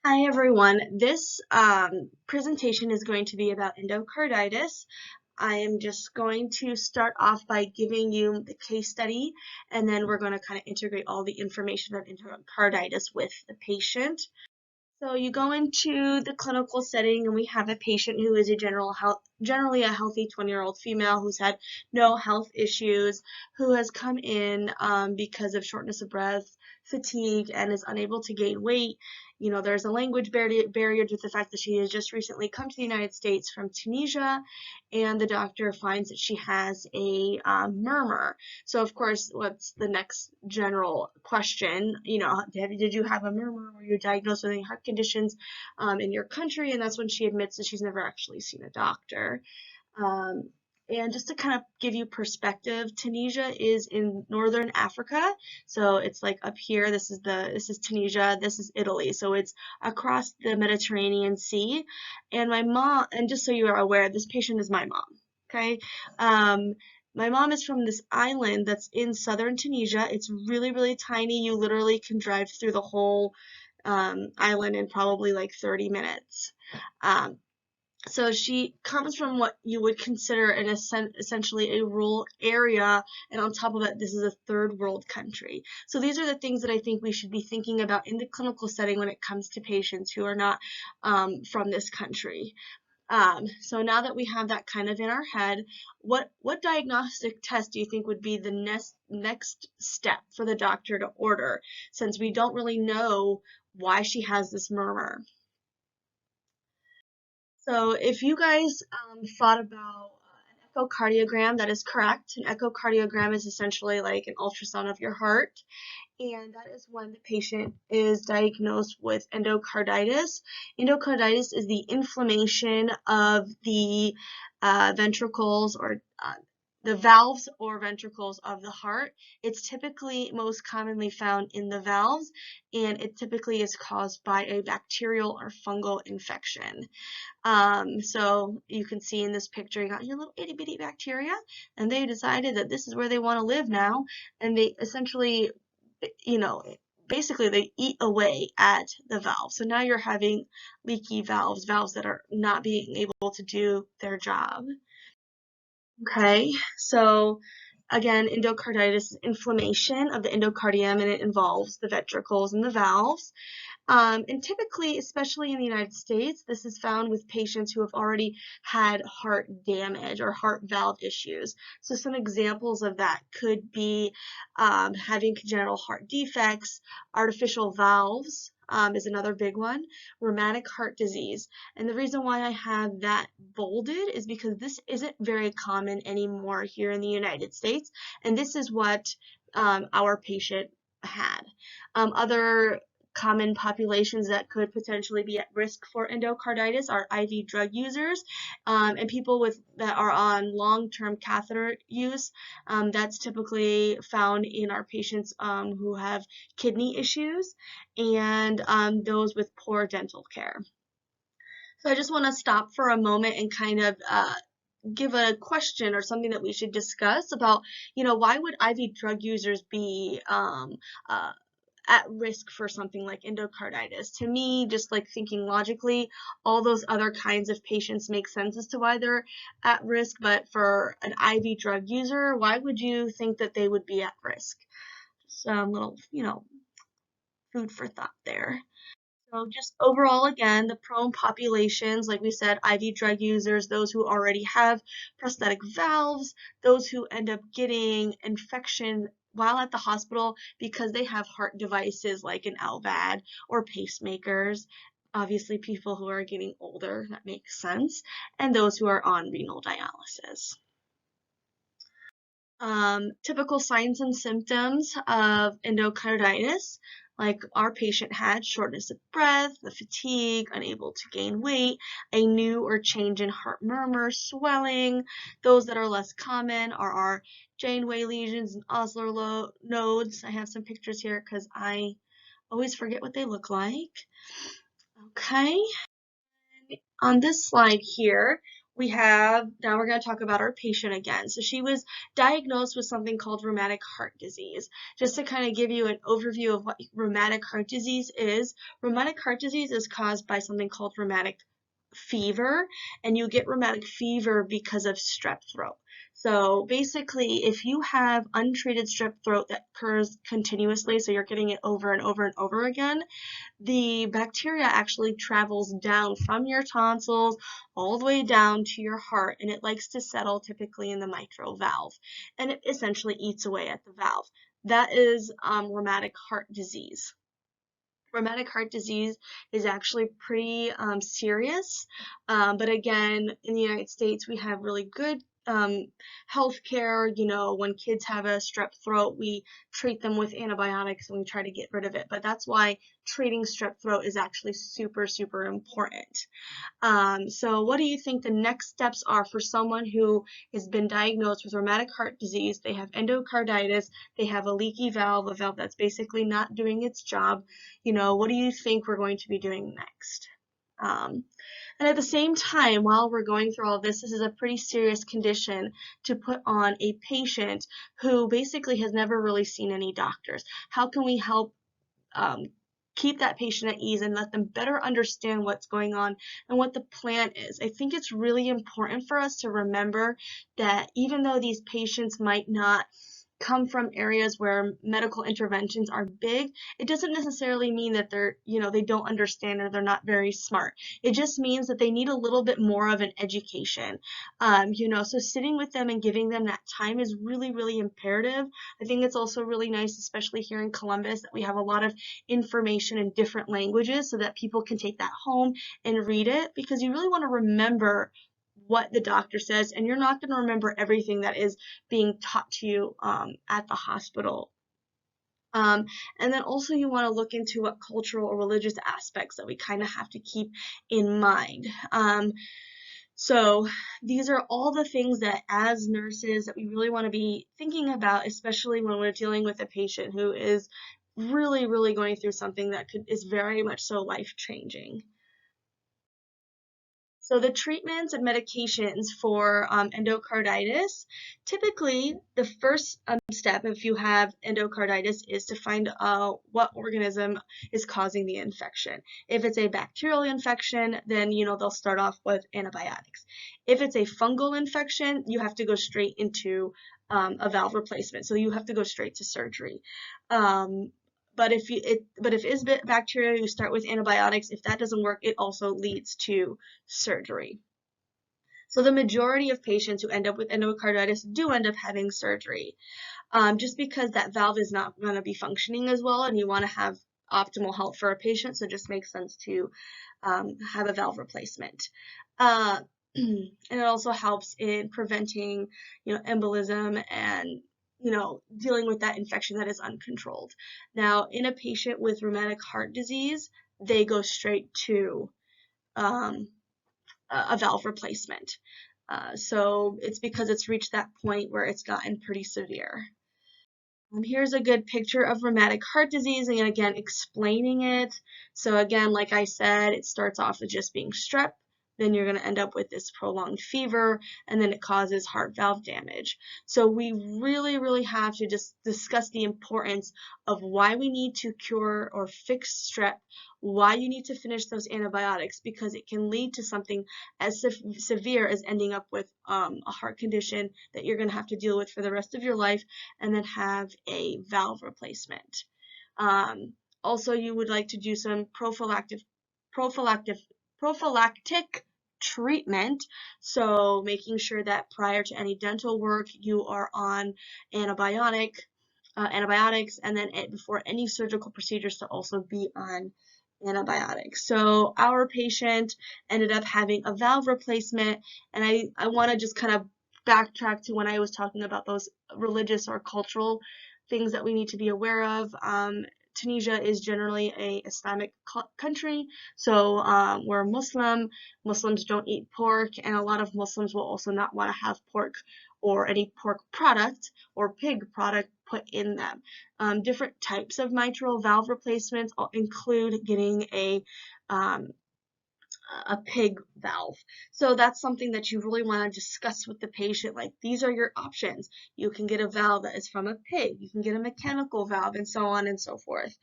Hi everyone. This presentation is going to be about endocarditis. I am just going to start off by giving you the case study, and then we're going to kind of integrate all the information of endocarditis with the patient. So you go into the clinical setting, and we have a patient who is a generally a healthy 20-year-old female who's had no health issues, who has come in because of shortness of breath, fatigue, and is unable to gain weight. There's a language barrier due to the fact that she has just recently come to the United States from Tunisia, and the doctor finds that she has a murmur. So, of course, what's the next general question? Did you have a murmur? Were you diagnosed with any heart conditions in your country? And that's when she admits that she's never actually seen a doctor. Um, and just to kind of give you perspective, Tunisia is in northern Africa. So it's like up here, this is Tunisia, this is Italy. So it's across the Mediterranean Sea. And my mom, and just so you are aware, this patient is my mom. Okay. Um, my mom is from this island that's in southern Tunisia. It's really, really tiny. You literally can drive through the whole island in probably like 30 minutes. Um, so she comes from what you would consider essentially a rural area, and on top of that, this is a third world country. So these are the things that I think we should be thinking about in the clinical setting when it comes to patients who are not from this country. So now that we have that kind of in our head, what diagnostic test do you think would be the next step for the doctor to order, since we don't really know why she has this murmur? So if you guys thought about an echocardiogram, that is correct. An echocardiogram is essentially like an ultrasound of your heart, and that is when the patient is diagnosed with endocarditis. Endocarditis is the inflammation of the ventricles or the valves or ventricles of the heart. It's typically most commonly found in the valves, and it typically is caused by a bacterial or fungal infection. So you can see in this picture, you got your little itty bitty bacteria, and they decided that this is where they want to live now, and they essentially, you know, basically they eat away at the valve. So now you're having leaky valves that are not being able to do their job. Okay, so again, endocarditis is inflammation of the endocardium, and it involves the ventricles and the valves. And typically, especially in the United States, this is found with patients who have already had heart damage or heart valve issues. So some examples of that could be having congenital heart defects, artificial valves, is another big one, rheumatic heart disease. And the reason why I have that bolded is because this isn't very common anymore here in the United States, and this is what our patient had. Other common populations that could potentially be at risk for endocarditis are IV drug users, and people that are on long-term catheter use. That's typically found in our patients who have kidney issues, and those with poor dental care. So I just want to stop for a moment and kind of give a question or something that we should discuss about, why would IV drug users be uh, at risk for something like endocarditis? To me, just like thinking logically, all those other kinds of patients make sense as to why they're at risk, but for an IV drug user, why would you think that they would be at risk? Just a little, food for thought there. So just overall, again, the prone populations, like we said, IV drug users, those who already have prosthetic valves, those who end up getting infection while at the hospital because they have heart devices like an LVAD or pacemakers. Obviously, people who are getting older, that makes sense, and those who are on renal dialysis. Typical signs and symptoms of endocarditis, like our patient had shortness of breath, the fatigue, unable to gain weight, a new or change in heart murmur, swelling. Those that are less common are our Janeway lesions and Osler nodes. I have some pictures here because I always forget what they look like. Okay. On this slide here, Now we're going to talk about our patient again. So she was diagnosed with something called rheumatic heart disease. Just to kind of give you an overview of what rheumatic heart disease is, rheumatic heart disease is caused by something called rheumatic fever, and you get rheumatic fever because of strep throat. So basically, if you have untreated strep throat that occurs continuously, so you're getting it over and over and over again, the bacteria actually travels down from your tonsils all the way down to your heart, and it likes to settle typically in the mitral valve, and it essentially eats away at the valve. That is rheumatic heart disease. Rheumatic heart disease is actually pretty serious, but again, in the United States, we have really good health care. You know, when kids have a strep throat, we treat them with antibiotics and we try to get rid of it. But that's why treating strep throat is actually super, super important. So what do you think the next steps are for someone who has been diagnosed with rheumatic heart disease? They have endocarditis, they have a leaky valve, a valve that's basically not doing its job. You know, what do you think we're going to be doing next? And at the same time, while we're going through all of this, this is a pretty serious condition to put on a patient who basically has never really seen any doctors. How can we help um, keep that patient at ease and let them better understand what's going on and what the plan is? I think it's really important for us to remember that even though these patients might not come from areas where medical interventions are big, it doesn't necessarily mean that they don't understand or they're not very smart. It just means that they need a little bit more of an education. So sitting with them and giving them that time is really, really imperative. I think it's also really nice, especially here in Columbus, that we have a lot of information in different languages so that people can take that home and read it, because you really want to remember what the doctor says, and you're not going to remember everything that is being taught to you at the hospital. And then also you want to look into what cultural or religious aspects that we kind of have to keep in mind. So these are all the things that as nurses that we really want to be thinking about, especially when we're dealing with a patient who is really, really going through something that is very much so life-changing. So the treatments and medications for endocarditis, typically the first step if you have endocarditis is to find out what organism is causing the infection. If it's a bacterial infection, then they'll start off with antibiotics. If it's a fungal infection, you have to go straight into a valve replacement. So you have to go straight to surgery. But if it's bacteria, you start with antibiotics. If that doesn't work, it also leads to surgery. So the majority of patients who end up with endocarditis do end up having surgery, just because that valve is not going to be functioning as well, and you want to have optimal health for a patient, so it just makes sense to have a valve replacement. And it also helps in preventing, embolism and dealing with that infection that is uncontrolled. Now, in a patient with rheumatic heart disease, they go straight to a valve replacement. So it's because it's reached that point where it's gotten pretty severe. Here's a good picture of rheumatic heart disease, and again, explaining it. So again, like I said, it starts off with just being strep. Then you're going to end up with this prolonged fever, and then it causes heart valve damage. So we really, really have to just discuss the importance of why we need to cure or fix strep, why you need to finish those antibiotics, because it can lead to something as severe as ending up with a heart condition that you're going to have to deal with for the rest of your life, and then have a valve replacement. Also, you would like to do some prophylactic treatment, so making sure that prior to any dental work you are on antibiotics, and then before any surgical procedures to also be on antibiotics. So our patient ended up having a valve replacement, and I want to just kind of backtrack to when I was talking about those religious or cultural things that we need to be aware of. Tunisia is generally a Islamic country, so we're Muslim. Muslims don't eat pork, and a lot of Muslims will also not want to have pork or any pork product or pig product put in them. Different types of mitral valve replacements include getting a a pig valve. So that's something that you really want to discuss with the patient. Like, these are your options. You can get a valve that is from a pig. You can get a mechanical valve, and so on and so forth.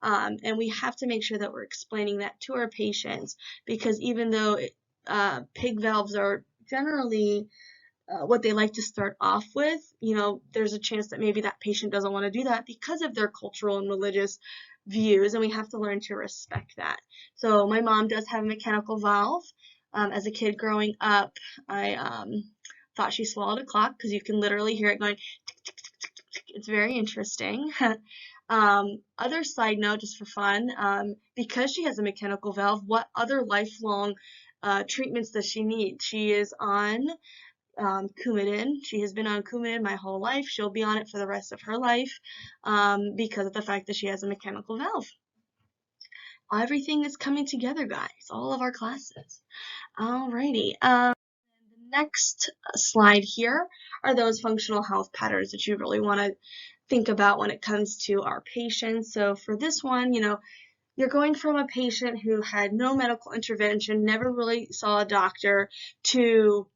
And we have to make sure that we're explaining that to our patients, because even though pig valves are generally what they like to start off with, there's a chance that maybe that patient doesn't want to do that because of their cultural and religious views, and we have to learn to respect that. So my mom does have a mechanical valve. As a kid growing up, I thought she swallowed a clock, because you can literally hear it going tick, tick, tick, tick, tick, tick. It's very interesting. Other side note, just for fun, because she has a mechanical valve, what other lifelong treatments does she need? She is on Coumadin. She has been on Coumadin my whole life. She'll be on it for the rest of her life, because of the fact that she has a mechanical valve. Everything is coming together, guys. All of our classes. Alrighty. The next slide here are those functional health patterns that you really want to think about when it comes to our patients. So for this one, you're going from a patient who had no medical intervention, never really saw a doctor, to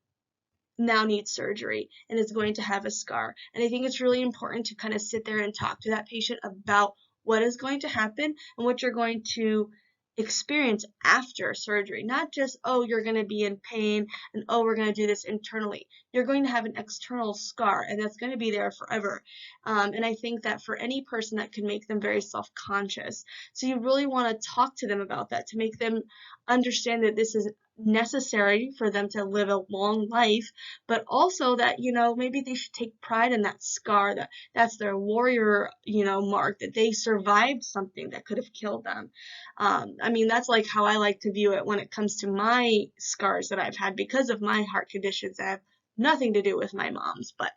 now needs surgery and is going to have a scar. And I think it's really important to kind of sit there and talk to that patient about what is going to happen and what you're going to experience after surgery. Not just, oh, you're going to be in pain, and oh, we're going to do this internally. You're going to have an external scar, and that's going to be there forever. And I think that for any person, that can make them very self-conscious. So you really want to talk to them about that, to make them understand that this is necessary for them to live a long life, but also that, maybe they should take pride in that scar, that's their warrior, mark, that they survived something that could have killed them. That's like how I like to view it when it comes to my scars that I've had because of my heart conditions that have nothing to do with my mom's. But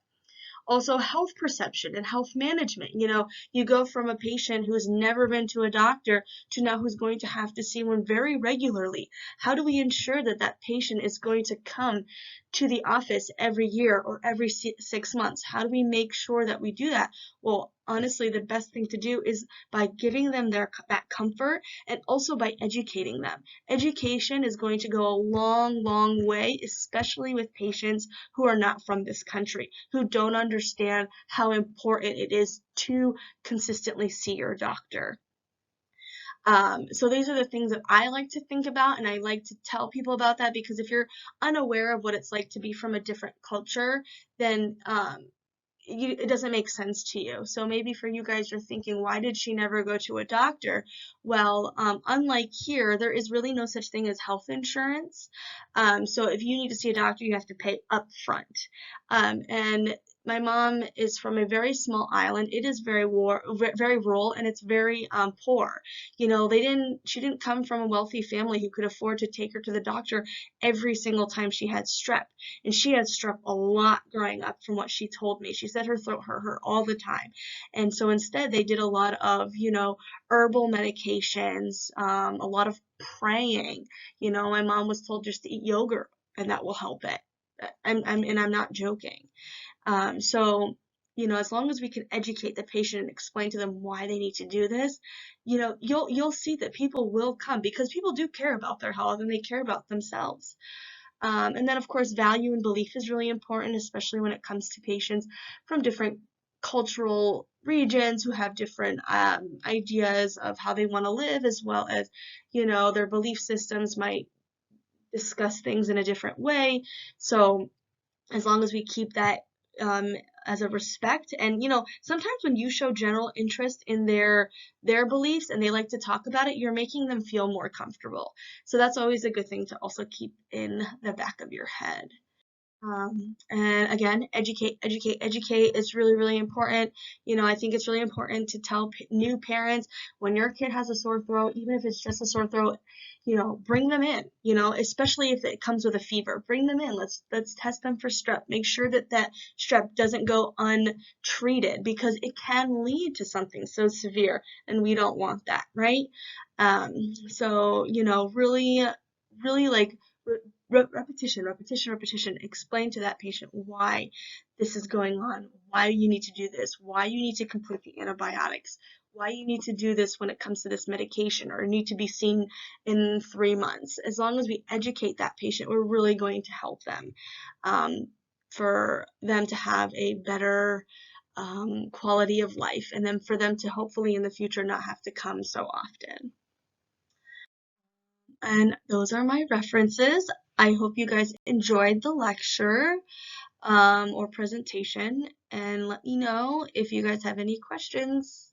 also health perception and health management. You go from a patient who's never been to a doctor to now who's going to have to see one very regularly. How do we ensure that that patient is going to come to the office every year or every 6 months? How do we make sure that we do that? Well, honestly, the best thing to do is by giving them that comfort, and also by educating them. Education is going to go a long, long way, especially with patients who are not from this country, who don't understand how important it is to consistently see your doctor. So these are the things that I like to think about, and I like to tell people about that, because if you're unaware of what it's like to be from a different culture, then it doesn't make sense to you. So maybe for you guys, you're thinking, why did she never go to a doctor? Well, unlike here, there is really no such thing as health insurance. So if you need to see a doctor, you have to pay up front. And my mom is from a very small island. It is very rural, and it's very poor. She didn't come from a wealthy family who could afford to take her to the doctor every single time she had strep. And she had strep a lot growing up, from what she told me. She said her throat hurt her all the time. And so instead, they did a lot of, herbal medications, a lot of praying. My mom was told just to eat yogurt, and that will help it. I'm not joking. So, as long as we can educate the patient and explain to them why they need to do this, you'll see that people will come, because people do care about their health and they care about themselves. And then, of course, value and belief is really important, especially when it comes to patients from different cultural regions who have different ideas of how they want to live, as well as, their belief systems might discuss things in a different way. So as long as we keep that as a respect, and sometimes when you show general interest in their beliefs and they like to talk about it, you're making them feel more comfortable. So that's always a good thing to also keep in the back of your head. And again, educate is really, really important. I think it's really important to tell new parents, when your kid has a sore throat, even if it's just a sore throat, bring them in, especially if it comes with a fever, bring them in. Let's test them for strep. Make sure that strep doesn't go untreated, because it can lead to something so severe, and we don't want that, right? So, really, really like repetition. Explain to that patient why this is going on, why you need to do this, why you need to complete the antibiotics, why you need to do this when it comes to this medication, or need to be seen in 3 months. As long as we educate that patient, we're really going to help them, for them to have a better quality of life, and then for them to hopefully in the future not have to come so often. And those are my references. I hope you guys enjoyed the lecture or presentation, and let me know if you guys have any questions.